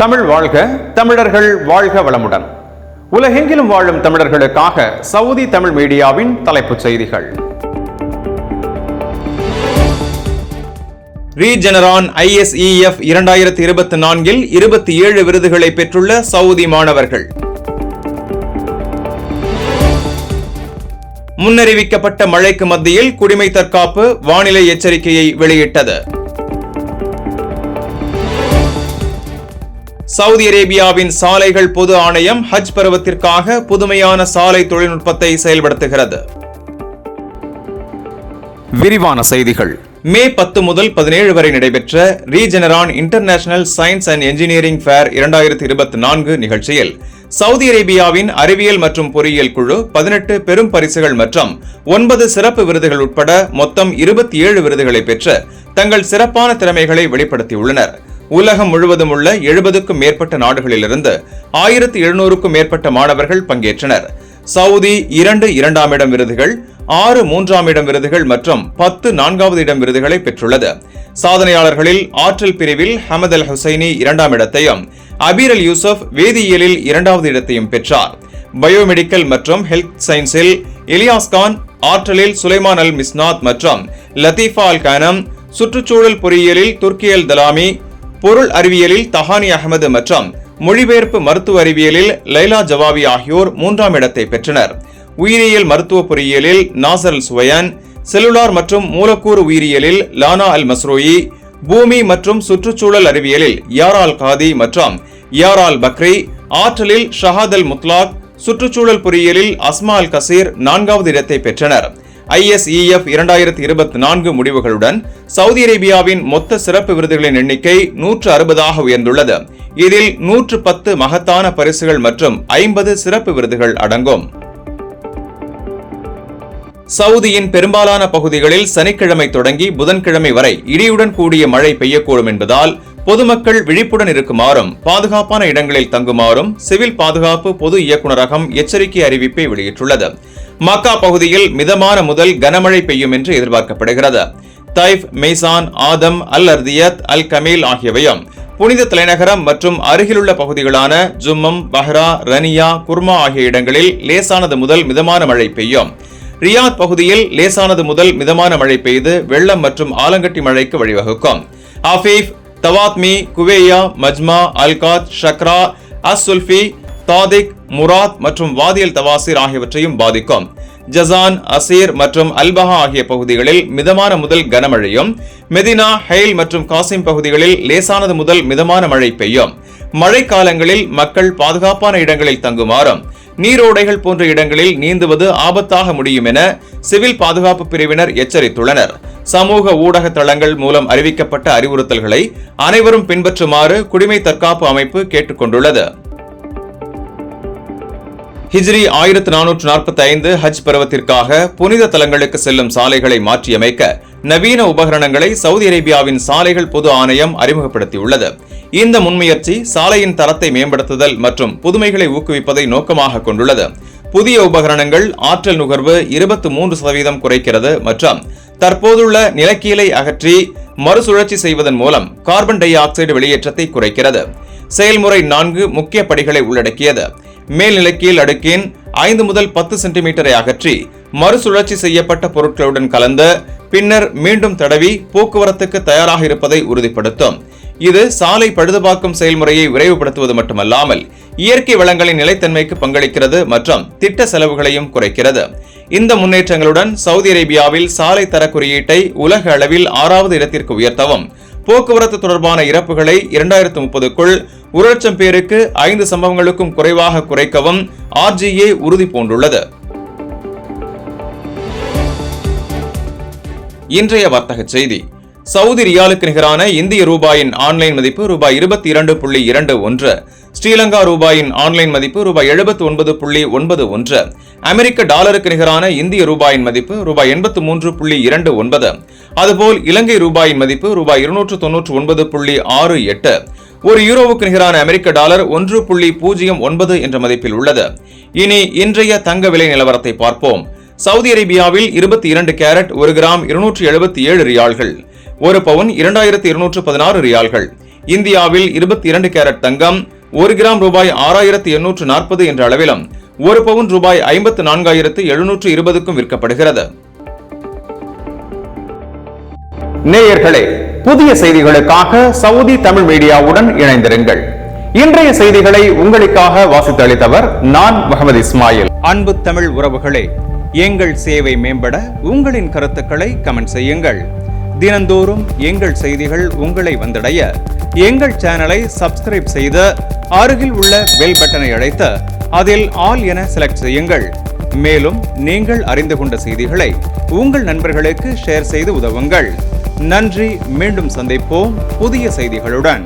தமிழ் வாழ்க, தமிழர்கள் வாழ்க வளமுடன். உலகெங்கிலும் வாழும் தமிழர்களுக்காக சவுதி தமிழ் மீடியாவின் தலைப்புச் செய்திகள். ரீஜெனரான் ISEF 2024 27 விருதுகளை பெற்றுள்ள சவுதி மாணவர்கள். முன்னறிவிக்கப்பட்ட மழைக்கு மத்தியில் குடிமை தற்காப்பு வானிலை எச்சரிக்கையை வெளியிட்டது. சவுதி அரேபியாவின் சாலைகள் பொது ஆணையம் ஹஜ் பருவத்திற்காக புதுமையான சாலை தொழில்நுட்பத்தை செயல்படுத்துகிறது. விரிவான செய்திகள். மே 10 முதல் 17 வரை நடைபெற்ற Regeneron international science and engineering fair 2024 நிகழ்ச்சியில் சவுதி அரேபியாவின் அறிவியல் மற்றும் பொறியியல் குழு 18 பெரும் பரிசுகள் மற்றும் 9 சிறப்பு விருதுகள் உட்பட மொத்தம் 27 விருதுகளை பெற்று தங்கள் சிறப்பான திறமைகளை வெளிப்படுத்தியுள்ளனர். உலகம் முழுவதும் உள்ள 70க்கும் மேற்பட்ட நாடுகளிலிருந்து 1700க்கும் மேற்பட்ட மாணவர்கள் பங்கேற்றனர். சவுதி 2 2ஆம் இடம் விருதுகள், 6 3ஆம் இடம் விருதுகள் மற்றும் 10 4வது இடம் விருதுகளை பெற்றுள்ளது. சாதனையாளர்களில் ஆற்றல் பிரிவில் ஹமத் அல் ஹுசைனி 2ஆம் இடத்தையும், அபீர் அல் யூசுப் வேதியியலில் 2வது இடத்தையும் பெற்றார். பயோமெடிக்கல் மற்றும் ஹெல்த் சயின்ஸில் இலியாஸ் கான், ஆற்றலில் சுலைமான் அல் மிஸ்னாத் மற்றும் லத்தீஃபா அல் கானம், சுற்றுச்சூழல் பொறியியலில் துர்கி அல் தலாமி, பொருள் அறிவியலில் தஹானி அகமது மற்றும் மொழிபெயர்ப்பு மருத்துவ அறிவியலில் லைலா ஜவாவி ஆகியோர் 3ஆம் இடத்தை பெற்றனர். உயிரியல் மருத்துவ பொறியியலில் நாசர் அல் சுவையான், செல்லுலார் மற்றும் மூலக்கூறு உயிரியலில் லானா அல் மஸ்ரோயி, பூமி மற்றும் சுற்றுச்சூழல் அறிவியலில் யாரா அல் காதி மற்றும் யாரா அல் பக்ரி, ஆற்றலில் ஷஹாத் அல் முத்லாக், சுற்றுச்சூழல் பொறியியலில் அஸ்மா அல் கசீர் 4வது இடத்தை பெற்றனர். ISEF 2024 முடிவுகளுடன் சவுதி அரேபியாவின் மொத்த சிறப்பு விருதுகளின் எண்ணிக்கை 160ஆக உயர்ந்துள்ளது. இதில் 110 மகத்தான பரிசுகள் மற்றும் 50 சிறப்பு விருதுகள் அடங்கும். சவுதியின் பெரும்பாலான பகுதிகளில் சனிக்கிழமை தொடங்கி புதன்கிழமை வரை இடியுடன் கூடிய மழை பெய்யக்கூடும் என்பதால் பொதுமக்கள் விழிப்புடன் இருக்குமாறும் பாதுகாப்பான இடங்களில் தங்குமாறும் சிவில் பாதுகாப்பு பொது இயக்குநரகம் எச்சரிக்கை அறிவிப்பை வெளியிட்டுள்ளது. மக்கா பகுதியில் மிதமான முதல் கனமழை பெய்யும் என்று எதிர்பார்க்கப்படுகிறது. தைஃப், மெய்சான், ஆதம், அல் அர்தியத், அல் கமீல் ஆகியவையும் புனித தலைநகரம் மற்றும் அருகிலுள்ள பகுதிகளான ஜும்மம், பஹ்ரா, ரனியா, குர்மா ஆகிய இடங்களில் லேசானது முதல் மிதமான மழை பெய்யும். ரியாத் பகுதியில் லேசானது முதல் மிதமான மழை பெய்து வெள்ளம் மற்றும் ஆலங்கட்டி மழைக்கு வழிவகுக்கும். ஆஃபீஃப், தவாத்மி, குவேயா, மஜ்மா, அல்காத், ஷக்ரா, அஸ்-சுல்ஃபி, தாதிக், முராத் மற்றும் வாதியல் தவாசிர் ஆகியவற்றையும் பாதிக்கும். ஜசான், அசீர் மற்றும் அல்பஹா ஆகிய பகுதிகளில் மிதமான முதல் கனமழையும், மெதினா, ஹெயில் மற்றும் காசிம் பகுதிகளில் லேசானது முதல் மிதமான மழை பெய்யும். மழைக்காலங்களில் மக்கள் பாதுகாப்பான இடங்களில் தங்குமாறும் நீரோடைகள் போன்ற இடங்களில் நீந்துவது ஆபத்தாக முடியும் என சிவில் பாதுகாப்பு பிரிவினர் எச்சரித்துள்ளனர். சமூக ஊடக தளங்கள் மூலம் அறிவிக்கப்பட்ட அறிவுறுத்தல்களை அனைவரும் பின்பற்றுமாறு குடிமை தற்காப்பு அமைப்பு கேட்டுக் கொண்டுள்ளது. ஹிஜ்ரி 1445 ஹஜ் பருவத்திற்காக புனித தலங்களுக்கு செல்லும் சாலைகளை மாற்றியமைக்க நவீன உபகரணங்களை சவுதி அரேபியாவின் சாலைகள் பொது ஆணையம் அறிமுகப்படுத்தியுள்ளது. இந்த முன்முயற்சி சாலையின் தரத்தை மேம்படுத்துதல் மற்றும் புதுமைகளை ஊக்குவிப்பதை நோக்கமாக கொண்டுள்ளது. புதிய உபகரணங்கள் ஆற்றல் நுகர்வு 23% குறைக்கிறது மற்றும் தற்போதுள்ள நிலக்கீலை அகற்றி மறுசுழற்சி செய்வதன் மூலம் கார்பன் டை ஆக்சைடு வெளியேற்றத்தை குறைக்கிறது. செயல்முறை 4 முக்கிய படிகளை உள்ளடக்கியது. மேல் நிலக்கீல் அடுக்கின் 5 முதல் 10 சென்டிமீட்டரை அகற்றி மறுசுழற்சி செய்யப்பட்ட பொருட்களுடன் கலந்த பின்னர் மீண்டும் தடவி போக்குவரத்துக்கு தயாராக இருப்பதை உறுதிப்படுத்தும். இது சாலை பழுதுபார்க்கும் செயல்முறையை விரைவுபடுத்துவது மட்டுமல்லாமல் இயற்கை வளங்களின் நிலைத்தன்மைக்கு பங்களிக்கிறது மற்றும் திட்ட செலவுகளையும் குறைக்கிறது. இந்த முன்னேற்றங்களுடன் சவுதி அரேபியாவில் சாலை தர குறியீட்டை உலக அளவில் 6வது இடத்திற்கு உயர்த்தவும், போக்குவரத்து தொடர்பான இறப்புகளை 2030க்குள் 1,00,000 பேருக்கு 5 சம்பவங்களுக்கும் குறைவாக குறைக்கவும் RGA உறுதி பூண்டுள்ளது. இன்றைய வர்த்தக செய்தி. சவுதி ரியாலுக்கு நிகரான இந்திய ரூபாயின் ஆன்லைன் மதிப்பு ரூபாய் 22.21, ஸ்ரீலங்கா ரூபாயின் ஆன்லைன் மதிப்பு ரூபாய் 79.91, அமெரிக்க டாலருக்கு நிகரான இந்திய ரூபாயின் மதிப்பு ரூபாய் 83.29, அதுபோல் இலங்கை ரூபாயின் மதிப்பு ரூபாய் 299.68, ஒரு யூரோவுக்கு நிகரான அமெரிக்க டாலர் 1.09 என்ற மதிப்பில் உள்ளது. இனி இன்றைய தங்க விலை நிலவரத்தை பார்ப்போம். சவுதி அரேபியாவில் 22 கேரட் 1 கிராம் 277 ரியால்கள், ஒரு பவுன் 2216 ரியால்கள். இந்தியாவில் 22 கேரட் தங்கம் 1 கிராம் ரூபாய் 6840 என்ற அளவிலும் 1 பவுன் ரூபாய் 54,720க்கும் விற்கப்படுகிறது. நேயர்களே, புதிய செய்திகளுக்காக சவுதி தமிழ் மீடியாவுடன் இணைந்திருங்கள். இன்றைய செய்திகளை உங்களுக்காக வாசித்தளித்தவர் நான் முகமது இஸ்மாயில். அன்பு தமிழ் உறவுகளே, எங்கள் சேவை மேம்பட உங்களின் கருத்துக்களை கமெண்ட் செய்யுங்கள். தினந்தோறும் எங்கள் செய்திகள் உங்களை வந்தடைய எங்கள் சேனலை சப்ஸ்கிரைப் செய்து அருகில் உள்ள பெல் பட்டனை அழைத்து அதில் ஆல் என செலக்ட் செய்யுங்கள். மேலும் நீங்கள் அறிந்து கொண்ட செய்திகளை உங்கள் நண்பர்களுக்கு ஷேர் செய்து உதவுங்கள். நன்றி. மீண்டும் சந்திப்போம் புதிய செய்திகளுடன்.